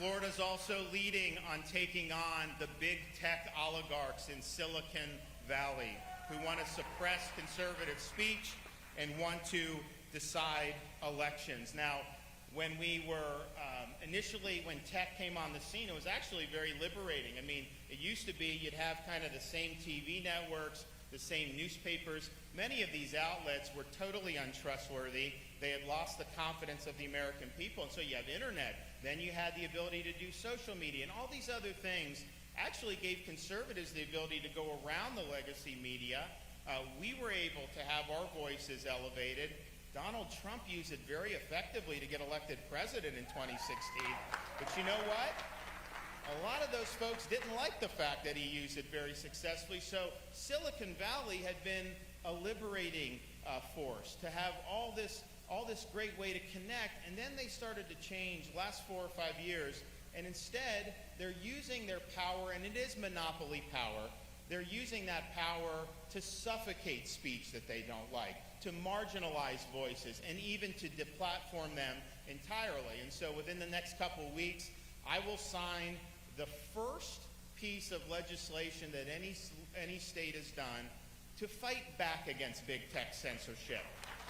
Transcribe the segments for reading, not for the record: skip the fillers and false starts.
Florida's also leading on taking on the big tech oligarchs in Silicon Valley who want to suppress conservative speech and want to decide elections. Now, when we were when tech came on the scene, it was actually very liberating. I mean, it used to be you'd have kind of the same TV networks, the same newspapers. Many of these outlets were totally untrustworthy. They had lost the confidence of the American people. And so you have internet. Then you had the ability to do social media. And all these other things actually gave conservatives the ability to go around the legacy media. We were able to have our voices elevated. Donald Trump used it very effectively to get elected president in 2016. But you know what? A lot of those folks didn't like the fact that he used it very successfully. So Silicon Valley had been a liberating force to have all this great way to connect. And then they started to change last 4 or 5 years. And instead, they're using their power, and it is monopoly power. They're using that power to suffocate speech that they don't like, to marginalize voices, and even to deplatform them entirely. And so within the next couple of weeks, I will sign the first piece of legislation that any state has done to fight back against big tech censorship,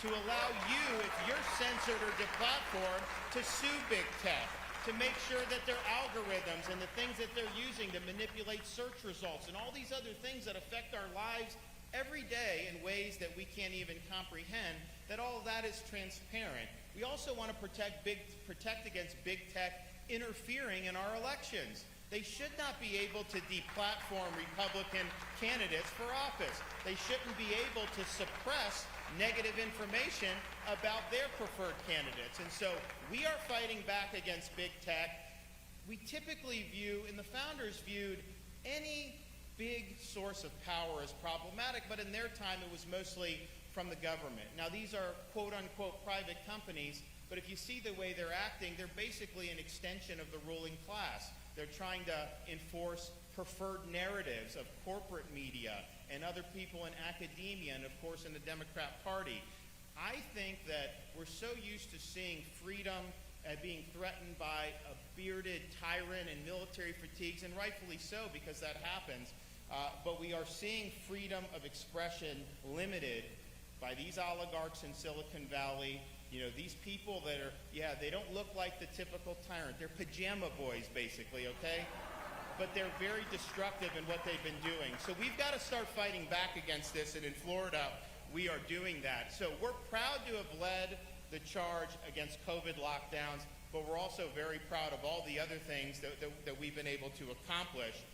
to allow you, if you're censored or deplatformed, to sue big tech, to make sure that their algorithms and the things that they're using to manipulate search results and all these other things that affect our lives every day in ways that we can't even comprehend, that all of that is transparent. We also want to protect against big tech interfering in our elections. They should not be able to deplatform Republican candidates for office. They shouldn't be able to suppress negative information about their preferred candidates. And so we are fighting back against big tech. We typically view, and the founders viewed, any big source of power as problematic, but in their time it was mostly from the government. Now these are quote-unquote private companies, but if you see the way they're acting, they're basically an extension of the ruling class. They're trying to enforce preferred narratives of corporate media and other people in academia and, of course, in the Democrat Party. I think that we're so used to seeing freedom being threatened by a bearded tyrant and military fatigues, and rightfully so because that happens. But we are seeing freedom of expression limited by these oligarchs in Silicon Valley. You know, these people that are, they don't look like the typical tyrant. They're pajama boys, basically, okay? But they're very destructive in what they've been doing. So we've got to start fighting back against this, and in Florida, we are doing that. So we're proud to have led the charge against COVID lockdowns, but we're also very proud of all the other things that we've been able to accomplish.